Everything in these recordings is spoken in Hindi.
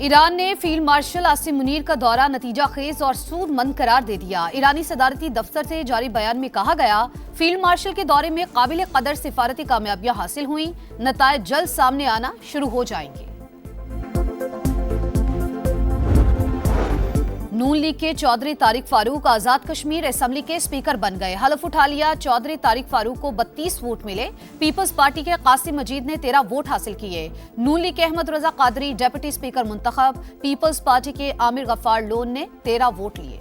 ईरान ने फील्ड मार्शल आसिम मुनीर का दौरा नतीजा खेज और सूदमंद करार दे दिया। ईरानी सदारती दफ्तर से जारी बयान में कहा गया, फील्ड मार्शल के दौरे में काबिल कदर सिफारती कामयाबियां हासिल हुई, नतायज जल्द सामने आना शुरू हो जाएंगे। नून लीग के चौधरी तारिक फारूक आजाद कश्मीर असेंबली के स्पीकर बन गए। हलफ उठा लिया। चौधरी तारिक फारूक को 32 वोट मिले। पीपल्स पार्टी के कासिम मजीद ने 13 वोट हासिल किए। नून लीग के अहमद रजा कादरी डिप्टी स्पीकर मुंतखब। पीपल्स पार्टी के आमिर गफ्फार लोन ने 13 वोट लिए।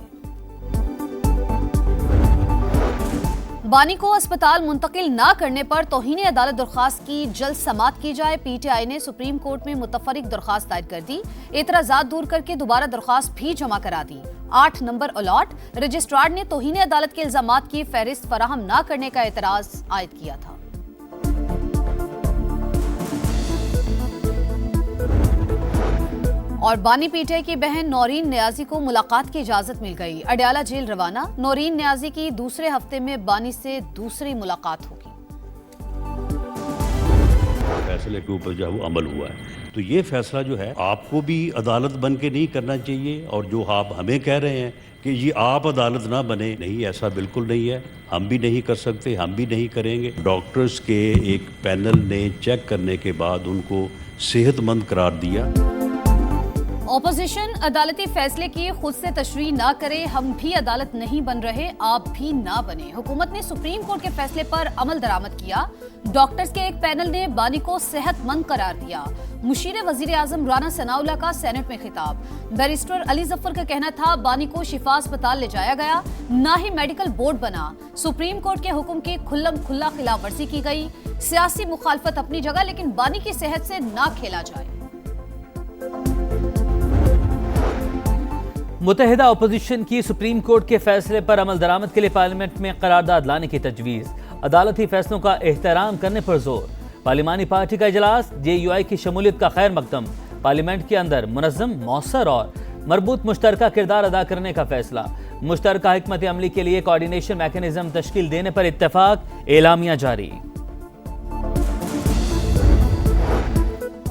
बानी को अस्पताल मुंतकिल न करने पर तौहीन अदालत दरख्वास्त की जल्द समाअत की जाए। पीटीआई ने सुप्रीम कोर्ट में मुतफरिक दरख्वास्त दायर कर दी। एतराजात दूर करके दोबारा दरख्वास्त भी जमा करा दी। 8 नंबर अलॉट रजिस्ट्रार ने तौहीन अदालत के इल्जामात की फहरिस्त फराहम न करने का एतराज आयद किया था। और बानी पीटीआई की बहन नौरीन नियाजी को मुलाकात की इजाजत मिल गई। अडयाला जेल रवाना। नौरीन नियाजी की दूसरे हफ्ते में बानी से दूसरी मुलाकात होगी। फैसले के ऊपर जो है वो अमल हुआ है, तो ये फैसला जो है आपको भी अदालत बन के नहीं करना चाहिए। और जो आप हमें कह रहे हैं कि ये आप अदालत ना बने, नहीं, ऐसा बिल्कुल नहीं है। हम भी नहीं कर सकते, हम भी नहीं करेंगे। डॉक्टर्स के एक पैनल ने चेक करने के बाद उनको सेहतमंद करार दिया। ऑपोजिशन अदालती फैसले की खुद से तशरीह ना करे, हम भी अदालत नहीं बन रहे, आप भी ना बने। हुकूमत ने सुप्रीम कोर्ट के फैसले पर अमल दरामद किया। डॉक्टर्स के एक पैनल ने बानी को सेहतमंद करार दिया। मुशीर वजीर आजम राना सनाउल्लाह का सेनेट में खिताब। बैरिस्टर अली जफर का कहना था, बानी को शिफा अस्पताल ले जाया गया, ना ही मेडिकल बोर्ड बना। सुप्रीम कोर्ट के हुक्म की खुल्लम खुल्ला खिलाफ वर्जी की गई। सियासी मुखालफत अपनी जगह, लेकिन बानी की सेहत से ना खेला जाए। मुत्तहिदा अपोजिशन की सुप्रीम कोर्ट के फैसले पर अमल दरामद के लिए पार्लियामेंट में करारदाद लाने की तजवीज़। अदालती फैसलों का एहतराम करने पर जोर। पार्लिमानी पार्टी का इजलास, JUI की शमूलियत का खैर मकदम। पार्लियामेंट के अंदर मुनज़्ज़म, मौसर और मरबूत मुश्तरका किरदार अदा करने का फैसला। मुश्तरका हिकमत अमली के लिए कोऑर्डिनेशन मैकेनिज्म तश्कील देने पर इत्तेफाक। एलामिया जारी।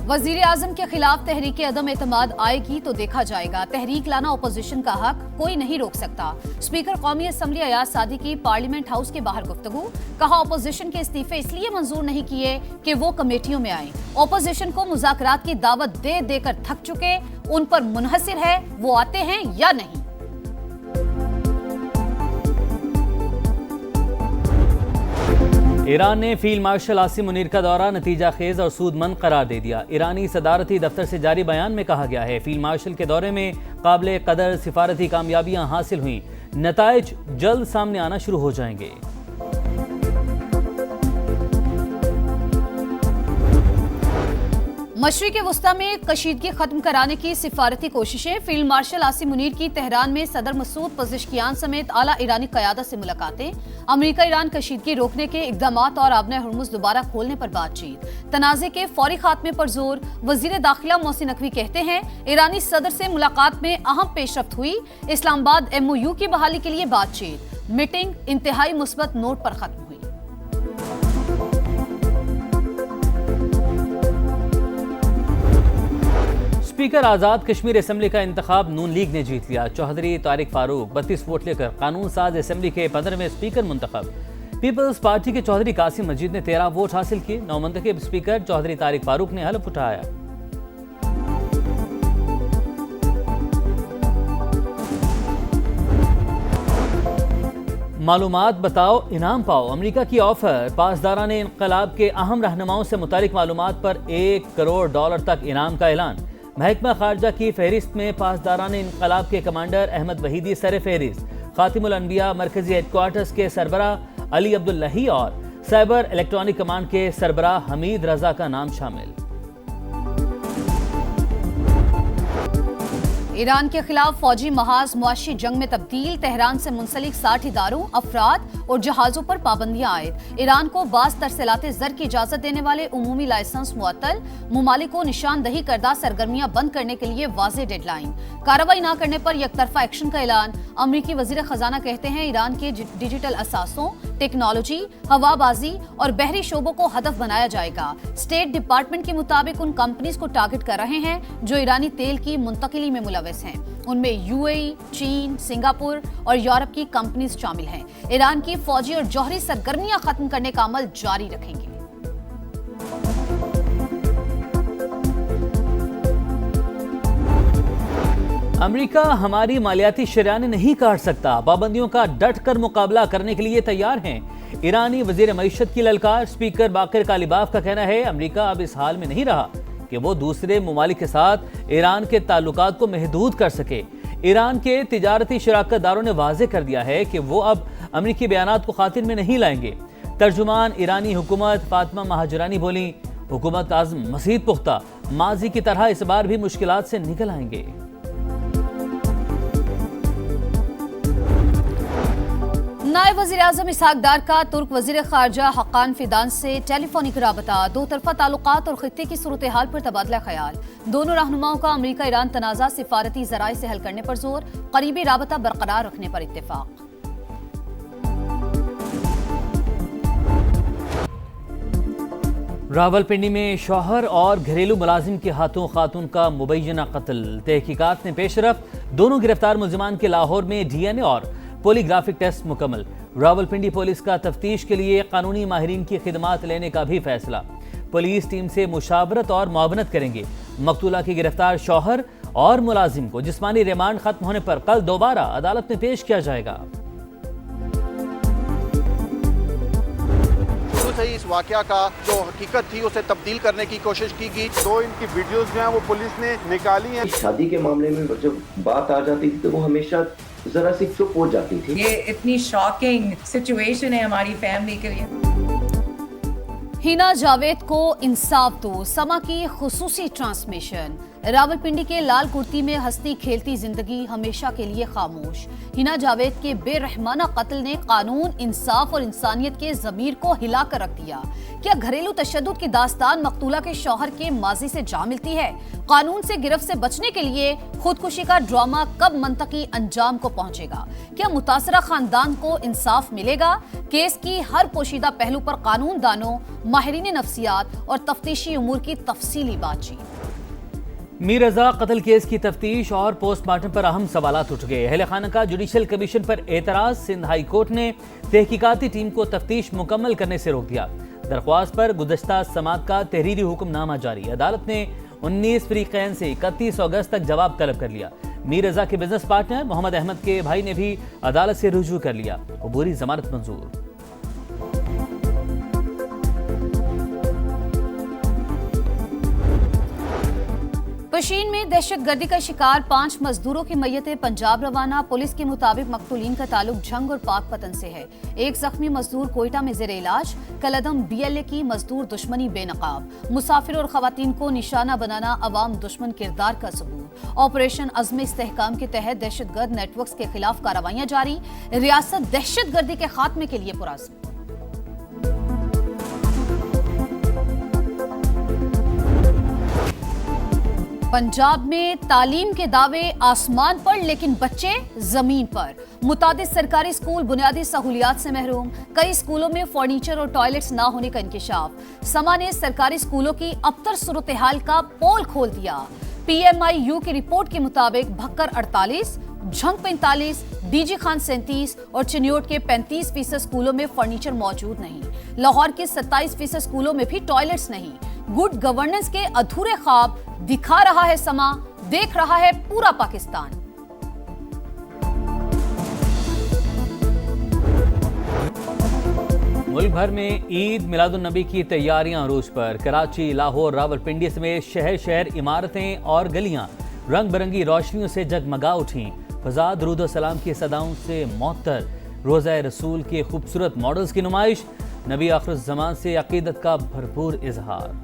वजीर आजम के खिलाफ तहरीक अदम एतमाद आएगी तो देखा जाएगा। तहरीक लाना अपोजिशन का हक, कोई नहीं रोक सकता। स्पीकर कौमी असम्बली अयाज सादी की पार्लियामेंट हाउस के बाहर गुफ्तगू। कहा, अपोजिशन के इस्तीफे इसलिए मंजूर नहीं किए कि वो कमेटियों में आए। अपोजिशन को मुज़ाकरात की दावत दे देकर थक चुके, उन पर मुनहसिर है वो आते हैं या नहीं। ईरान ने फील्ड मार्शल आसिम मुनीर का दौरा नतीजा खेज और सूदमंद करार दे दिया। ईरानी सदारती दफ्तर से जारी बयान में कहा गया है, फील्ड मार्शल के दौरे में काबिल कदर सिफारती कामयाबियां हासिल हुई, नताइज जल्द सामने आना शुरू हो जाएंगे। मशरिक़ वस्ता में कशीदगी खत्म कराने की सिफारती कोशिशें। फील्ड मार्शल आसिम मुनीर की तेहरान में सदर मसूद पज़ेश्कियान समेत आला ईरानी क़यादत से मुलाकातें। अमरीका ईरान कशीदगी रोकने के इक़दामात और आबने हुर्मुज़ दोबारा खोलने पर बातचीत। तनाज़े के फौरी खात्मे पर जोर। वज़ीर दाखिला मोहसिन नकवी कहते हैं, ईरानी सदर से मुलाकात में अहम पेशरफ्त हुई। इस्लामाबाद MOU की बहाली के लिए बातचीत। मीटिंग इंतहाई मुस्बत नोट पर खत्म हुई। स्पीकर आज़ाद कश्मीर असेंबली का इंतखाब नून लीग ने जीत लिया। चौधरी तारिक फारूक 32 वोट लेकर कानून साज असेंबली के 15वें स्पीकर मुंतखब। पीपल्स पार्टी के चौधरी कासिम मजीद ने 13 वोट हासिल किए। नौमंतखब स्पीकर चौधरी तारिक फारूक ने हलफ उठाया। मालूमात बताओ, इनाम पाओ। अमेरिका की ऑफर। पासदारान इनकलाब के अहम रहनुमाओं से मुतालिक मालूमात पर $1 करोड़ तक इनाम का ऐलान। महकमा खारजा की फहरिस्त में पासदारान इनकलाब के कमांडर अहमद वहीदी सर फहरिस्त। खातिमुल अनबिया मरकजी हेडक्वार्टर्स के सरबराह अली अब्दुल्लाही और साइबर इलेक्ट्रॉनिक कमांड के सरबराह हमीद रजा का नाम शामिल। ईरान के खिलाफ फौजी महाज मुआशी जंग में तब्दील। तेहरान से मुंसलिक 60 इदारों, अफराद और जहाजों पर पाबंदियां आयद। ईरान को बाज़ तरसेलाते ज़र की इजाज़त देने वाले उमूमी लाइसेंस मुअत्तल। मुमालिक को निशानदही करदा सरगर्मियां बंद करने के लिए वाज़ेह डेडलाइन। कार्रवाई न करने पर यकतरफा एक्शन का ऐलान। अमरीकी वज़ीर ख़जाना कहते हैं, ईरान के डिजिटल असासों, टेक्नोलॉजी, हवाबाजी और बहरी शोबों को हदफ बनाया जाएगा। स्टेट डिपार्टमेंट के मुताबिक उन कंपनीज को टारगेट कर रहे हैं जो ईरानी तेल की मुंतकिली में मुलविस हैं। उनमें यूएई, चीन, सिंगापुर और यूरोप की कंपनीज शामिल हैं। ईरान की फौजी और जौहरी सरगर्मियां खत्म करने का अमल जारी रखेंगे। अमेरिका हमारी मालियाती शरियाने नहीं काट सकता, पाबंदियों का डटकर मुकाबला करने के लिए तैयार हैं। ईरानी वजीर मईशत की ललकार। स्पीकर बाकिर कालिबाफ का कहना है अमेरिका अब इस हाल में नहीं रहा कि वो दूसरे ममालिक के साथ ईरान के ताल्लुकात को महदूद कर सके। ईरान के तिजारती शराकतदारों ने वाजे कर दिया है कि वो अब अमेरिकी बयानात को खातिर में नहीं लाएंगे। तर्जुमान ईरानी हुकूमत फातिमा महाजरानी बोली, हुकूमत का आज़म मज़ीद पुख्ता, माजी की तरह इस बार भी मुश्किलात से निकल आएंगे। नायब वज़ीर आज़म इसहाक डार का तुर्क वज़ीर ख़ारजा हक़ान फ़िदान से टेलीफोनिक राबता। दो तरफ़ा ताल्लुकात और ख़ित्ते की सूरत हाल पर तबादला ख्याल। दोनों रहनुमाओं का अमेरिका ईरान तनाज़ा सिफारती ज़राए से हल करने पर जोर, क़रीबी राबता बरकरार रखने पर इत्तेफ़ाक़। रावलपिंडी में शौहर और घरेलू मुलाजिम के हाथों खातून का मुबैना कत्ल। तहकीकात में पेशरफ, दोनों गिरफ्तार मुलजिमान के लाहौर में डीएनए और पॉलीग्राफिक टेस्ट मुकम्मल। रावलपिंडी पुलिस का तफ्तीश के लिए कानूनी माहिरीन की खिदमात लेने का भी फैसला। पुलिस टीम से मुशावरत और मुआवनत करेंगे। मकतूला के गिरफ्तार शौहर और मुलाजिम को जिस्मानी रिमांड खत्म होने पर कल दोबारा अदालत में पेश किया जाएगा। सही इस वाकया का जो हकीकत थी उसे तब्दील करने की कोशिश की गई। दो इनकी वीडियोस जो हैं वो पुलिस ने निकाली हैं। शादी के मामले में जब बात आ जाती थी तो वो हमेशा जरा सी चुप हो जाती थी। ये इतनी शॉकिंग सिचुएशन है हमारी फैमिली के लिए। हिना जावेद को इंसाफ दो, समा की खुसूसी ट्रांसमिशन। रावलपिंडी के लाल कुर्ती में हंसती खेलती जिंदगी हमेशा के लिए खामोश। हिना जावेद के बेरहमाना कत्ल ने कानून, इंसाफ और इंसानियत के ज़मीर को हिला कर रख दिया। क्या घरेलू तशद्दुद की दास्तान मकतूला के शौहर के माजी से जा मिलती है? कानून से गिरफ्त से बचने के लिए खुदकुशी का ड्रामा कब मंतकी अंजाम को पहुंचेगा? क्या मुतासरा खानदान को इंसाफ मिलेगा? केस की हर पोशीदा पहलू पर कानून दानों, माहिरीन नफ्सियात और तफ्तीशी उमूर की तफसीली बातचीत। मीर रजा कत्ल केस की तफ्तीश और पोस्टमार्टम पर अहम सवालात उठ गए। अहले खाना का जुडिशल कमीशन पर एतराज। सिंध हाई कोर्ट ने तहकीकाती टीम को तफ्तीश मुकम्मल करने से रोक दिया। दरख्वास्त पर गुज़श्ता समात का तहरीरी हुक्मनामा जारी। अदालत ने 19 फरीक़ैन से 31 अगस्त तक जवाब तलब कर लिया। मीर रजा के बिजनेस पार्टनर मोहम्मद अहमद के भाई ने भी अदालत से रुजू कर लिया। अबूरी जमानत मंजूर। पशीन में दहशतगर्दी का शिकार 5 मजदूरों की मैयतें पंजाब रवाना। पुलिस के मुताबिक मकतूलीन का ताल्लुक झंग और पाकपतन से है। एक जख्मी मजदूर कोयटा में ज़ेरे इलाज। कलदम BLA की मजदूर दुश्मनी बेनकाब। मुसाफिर और खवातीन को निशाना बनाना अवाम दुश्मन किरदार का सबूत। ऑपरेशन अज़्म इस्तेहकाम के तहत दहशतगर्द नेटवर्क के खिलाफ कार्रवाइयां जारी। रियासत दहशतगर्दी के खात्मे के लिए पुरअज़्म। पंजाब में तालीम के दावे आसमान पर लेकिन बच्चे जमीन पर। मुतादिद सरकारी स्कूल बुनियादी सहूलियात से महरूम। कई स्कूलों में फर्नीचर और टॉयलेट्स ना होने का इंकिशाफ। समा ने सरकारी स्कूलों की अबतर सूरत हाल का पोल खोल दिया। PMIU की रिपोर्ट के मुताबिक भक्कर 48, झंग 45, DG खान 37 और चिन्योट के 35% स्कूलों में फर्नीचर मौजूद नहीं। लाहौर के 27% स्कूलों में भी टॉयलेट्स नहीं। गुड गवर्नेंस के अधूरे ख्वाब दिखा रहा है समा, देख रहा है पूरा पाकिस्तान। मुल्क भर में ईद मिलादुन्नबी की तैयारियां अरूज पर। कराची, लाहौर, रावलपिंडी समेत शहर शहर इमारतें और गलियां रंग बिरंगी रोशनियों से जगमगा उठी। फज़ा दुरूद व सलाम की सदाओं से मुअत्तर। रोज़ा रसूल के खूबसूरत मॉडल्स की नुमाइश। नबी आखिर ज़मान से अकीदत का भरपूर इजहार।